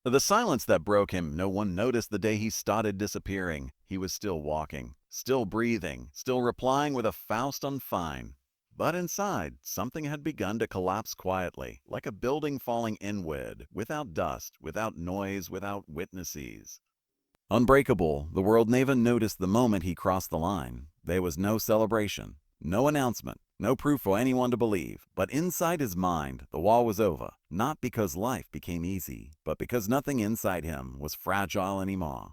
The silence that broke him, no one noticed the day he started disappearing. He was still walking, still breathing, still replying with a Faust on fine. But inside, something had begun to collapse quietly, like a building falling inward, without dust, without noise, without witnesses. Unbreakable, the world never noticed the moment he crossed the line. There was no celebration, no announcement, no proof for anyone to believe. But inside his mind, the war was over, not because life became easy, but because nothing inside him was fragile anymore.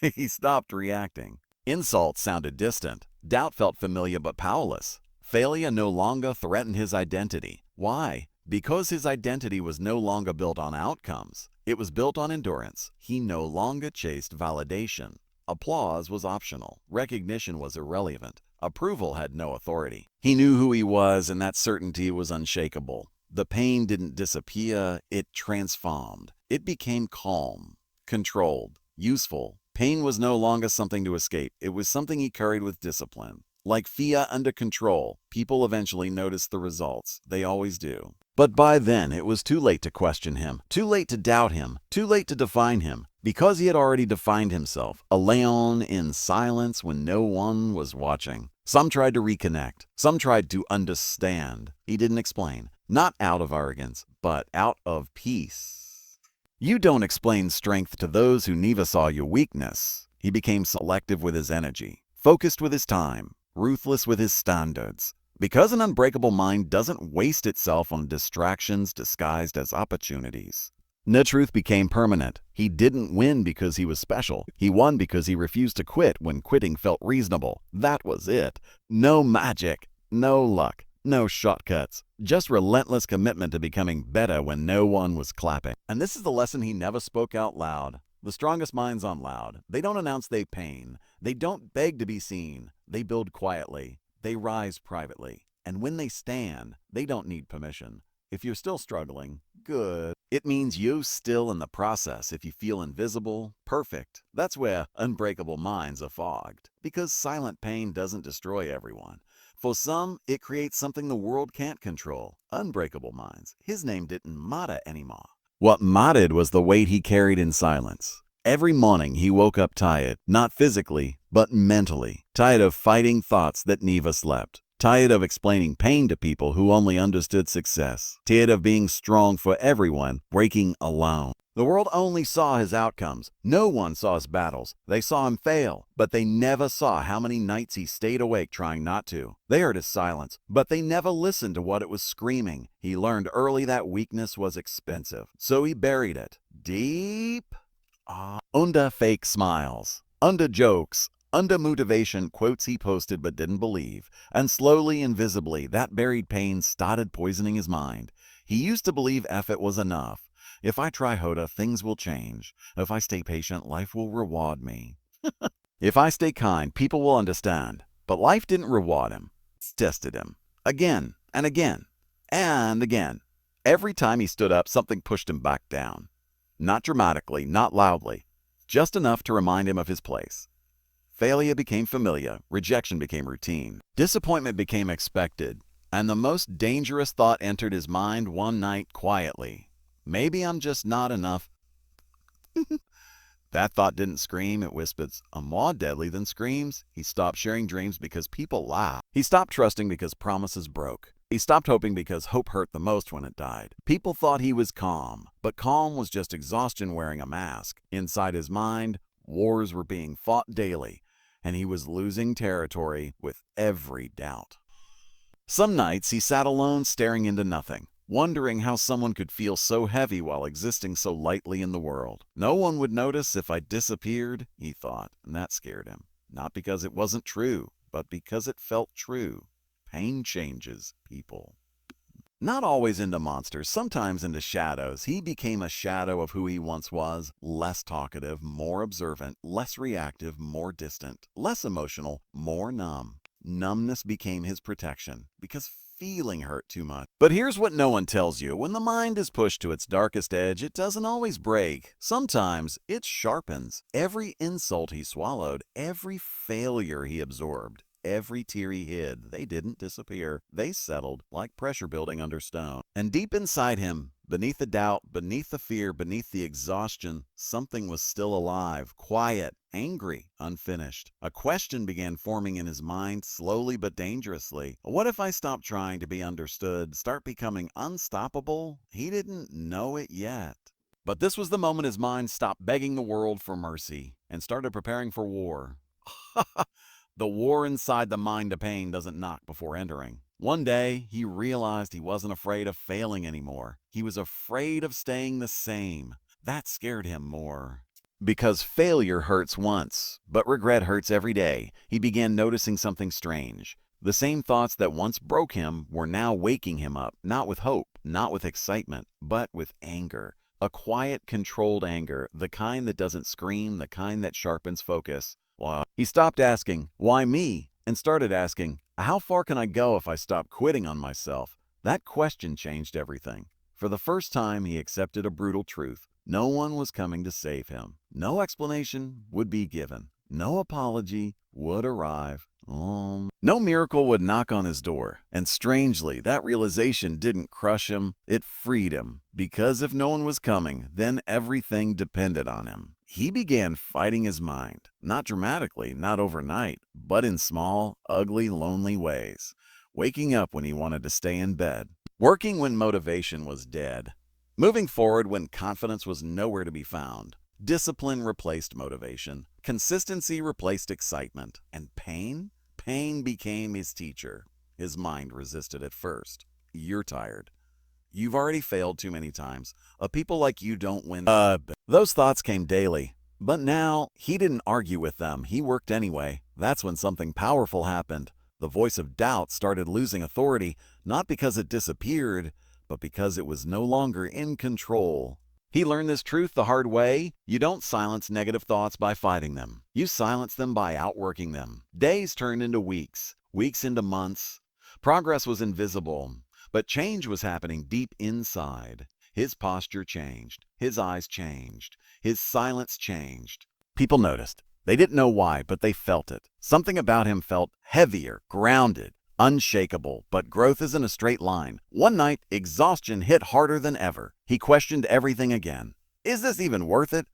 He stopped reacting. Insults sounded distant. Doubt felt familiar but powerless. Failure no longer threatened his identity. Why? Because his identity was no longer built on outcomes. It was built on endurance. He no longer chased validation. Applause was optional. Recognition was irrelevant. Approval had no authority. He knew who he was, and that certainty was unshakable. The pain didn't disappear, it transformed. It became calm, controlled, useful. Pain was no longer something to escape. It was something he carried with discipline. Like fear under control, people eventually noticed the results. They always do. But by then, it was too late to question him, too late to doubt him, too late to define him, because he had already defined himself, alone in silence when no one was watching. Some tried to reconnect. Some tried to understand. He didn't explain, not out of arrogance, but out of peace. You don't explain strength to those who never saw your weakness. He became selective with his energy, focused with his time, ruthless with his standards. Because an unbreakable mind doesn't waste itself on distractions disguised as opportunities. The truth became permanent. He didn't win because he was special. He won because he refused to quit when quitting felt reasonable. That was it. No magic, no luck, no shortcuts. Just relentless commitment to becoming better when no one was clapping. And this is the lesson he never spoke out loud. The strongest minds on loud. They don't announce their pain. They don't beg to be seen. They build quietly. They rise privately. And when they stand, they don't need permission. If you're still struggling, good. It means you're still in the process. If you feel invisible, perfect. That's where unbreakable minds are fogged. Because silent pain doesn't destroy everyone. For some, it creates something the world can't control. Unbreakable minds. His name didn't matter anymore. What mattered was the weight he carried in silence. Every morning he woke up tired, not physically, but mentally. Tired of fighting thoughts that never slept. Tired of explaining pain to people who only understood success. Tired of being strong for everyone, breaking alone. The world only saw his outcomes. No one saw his battles. They saw him fail, but they never saw how many nights he stayed awake trying not to. They heard his silence, but they never listened to what it was screaming. He learned early that weakness was expensive, so he buried it deep under fake smiles, under jokes, under motivation quotes he posted but didn't believe. And slowly and visibly, that buried pain started poisoning his mind. He used to believe effort was enough. If I try harder, things will change. If I stay patient, life will reward me. If I stay kind, people will understand. But life didn't reward him. It tested him. Again and again and again. Every time he stood up, something pushed him back down. Not dramatically, not loudly, just enough to remind him of his place. Failure became familiar, rejection became routine, disappointment became expected, and the most dangerous thought entered his mind one night quietly. Maybe I'm just not enough. That thought didn't scream, it whispered, more deadly than screams. He stopped sharing dreams because people laughed. He stopped trusting because promises broke. He stopped hoping because hope hurt the most when it died. People thought he was calm, but calm was just exhaustion wearing a mask. Inside his mind, wars were being fought daily, and he was losing territory with every doubt. Some nights he sat alone staring into nothing, wondering how someone could feel so heavy while existing so lightly in the world. No one would notice if I disappeared, he thought, and that scared him. Not because it wasn't true, but because it felt true. Pain changes people. Not always into monsters, sometimes into shadows. He became a shadow of who he once was. Less talkative, more observant, less reactive, more distant, less emotional, more numb. Numbness became his protection because feeling hurt too much. But here's what no one tells you. When the mind is pushed to its darkest edge, it doesn't always break. Sometimes it sharpens. Every insult he swallowed, every failure he absorbed, every tear he hid, they didn't disappear. They settled like pressure building under stone. And deep inside him, Beneath the doubt, beneath the fear, beneath the exhaustion, something was still alive, quiet, angry, unfinished. A question began forming in his mind, slowly but dangerously. What if I stopped trying to be understood, start becoming unstoppable? He didn't know it yet. But this was the moment his mind stopped begging the world for mercy and started preparing for war. The war inside the mind of pain doesn't knock before entering. One day, he realized he wasn't afraid of failing anymore. He was afraid of staying the same. That scared him more. Because failure hurts once, but regret hurts every day, he began noticing something strange. The same thoughts that once broke him were now waking him up, not with hope, not with excitement, but with anger. A quiet, controlled anger, the kind that doesn't scream, the kind that sharpens focus. He stopped asking, "Why me?" and started asking, "How far can I go if I stop quitting on myself?" That question changed everything. For the first time, he accepted a brutal truth. No one was coming to save him. No explanation would be given. No apology would arrive. No miracle would knock on his door. And strangely, that realization didn't crush him, it freed him. Because if no one was coming, then everything depended on him. He began fighting his mind, not dramatically, not overnight, but in small, ugly, lonely ways. Waking up when he wanted to stay in bed. Working when motivation was dead. Moving forward when confidence was nowhere to be found. Discipline replaced motivation. Consistency replaced excitement. And pain? Pain became his teacher. His mind resisted at first. You're tired. You've already failed too many times. People like you don't win. Those thoughts came daily. But now, he didn't argue with them. He worked anyway. That's when something powerful happened. The voice of doubt started losing authority, not because it disappeared, but because it was no longer in control. He learned this truth the hard way. You don't silence negative thoughts by fighting them. You silence them by outworking them. Days turned into weeks, weeks into months. Progress was invisible, but change was happening deep inside. His posture changed. His eyes changed. His silence changed. People noticed. They didn't know why, but they felt it. Something about him felt heavier, grounded, unshakable. But growth isn't a straight line. One night, exhaustion hit harder than ever. He questioned everything again. Is this even worth it?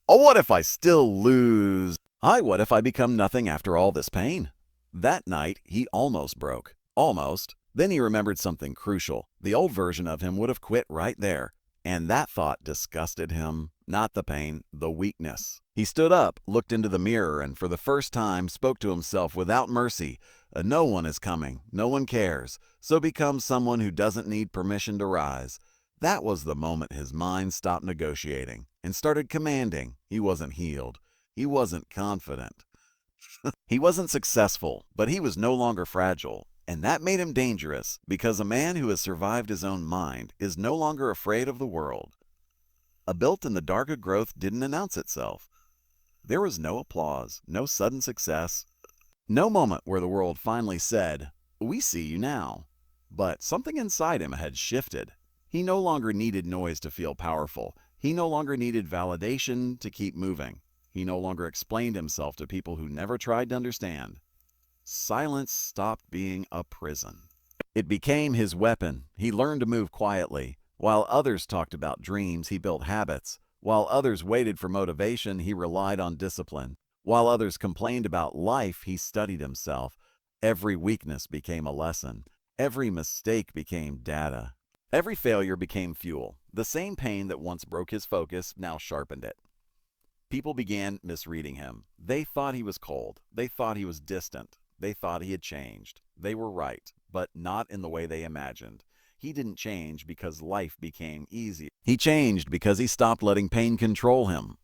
Oh, what if I still lose? What if I become nothing after all this pain? That night, he almost broke. Almost. Then he remembered something crucial. The old version of him would have quit right there. And that thought disgusted him. Not the pain, the weakness. He stood up, looked into the mirror, and for the first time spoke to himself without mercy. No one is coming. No one cares. So become someone who doesn't need permission to rise. That was the moment his mind stopped negotiating and started commanding. He wasn't healed. He wasn't confident. He wasn't successful, but he was no longer fragile. And that made him dangerous, because a man who has survived his own mind is no longer afraid of the world. A built in the dark of growth didn't announce itself. There was no applause, no sudden success, no moment where the world finally said, "We see you now." But something inside him had shifted. He no longer needed noise to feel powerful. He no longer needed validation to keep moving. He no longer explained himself to people who never tried to understand. Silence stopped being a prison. It became his weapon. He learned to move quietly. While others talked about dreams, he built habits. While others waited for motivation, he relied on discipline. While others complained about life, he studied himself. Every weakness became a lesson. Every mistake became data. Every failure became fuel. The same pain that once broke his focus now sharpened it. People began misreading him. They thought he was cold. They thought he was distant. They thought he had changed. They were right, but not in the way they imagined. He didn't change because life became easy. He changed because he stopped letting pain control him.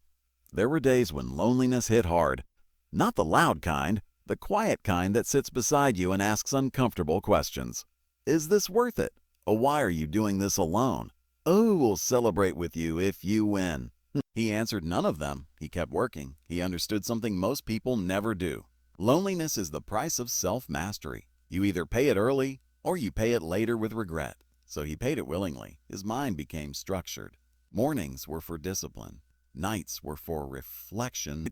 There were days when loneliness hit hard. Not the loud kind, the quiet kind that sits beside you and asks uncomfortable questions. Is this worth it? Why are you doing this alone? We'll celebrate with you if you win. He answered none of them. He kept working. He understood something most people never do. Loneliness is the price of self-mastery. You either pay it early or you pay it later with regret. So he paid it willingly. His mind became structured. Mornings were for discipline. Nights were for reflection.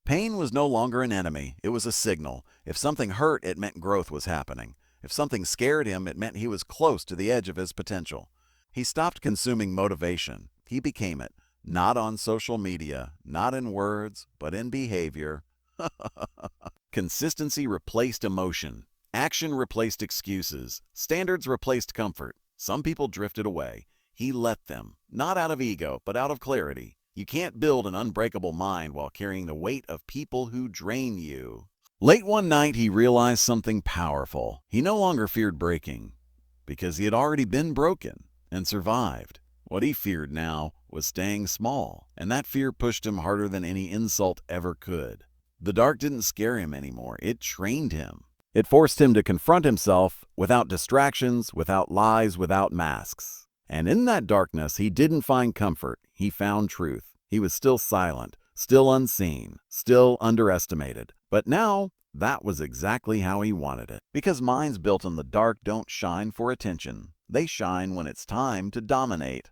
Pain was no longer an enemy. It was a signal. If something hurt, it meant growth was happening. If something scared him, it meant he was close to the edge of his potential. He stopped consuming motivation. He became it. Not on social media, not in words, but in behavior. Consistency replaced emotion. Action replaced excuses. Standards replaced comfort. Some people drifted away. He let them, not out of ego, but out of clarity. You can't build an unbreakable mind while carrying the weight of people who drain you. Late one night, he realized something powerful. He no longer feared breaking, because he had already been broken and survived. What he feared now was staying small, and that fear pushed him harder than any insult ever could. The dark didn't scare him anymore. It trained him. It forced him to confront himself without distractions, without lies, without masks. And in that darkness, he didn't find comfort. He found truth. He was still silent, still unseen, still underestimated. But now, that was exactly how he wanted it. Because minds built in the dark don't shine for attention. They shine when it's time to dominate.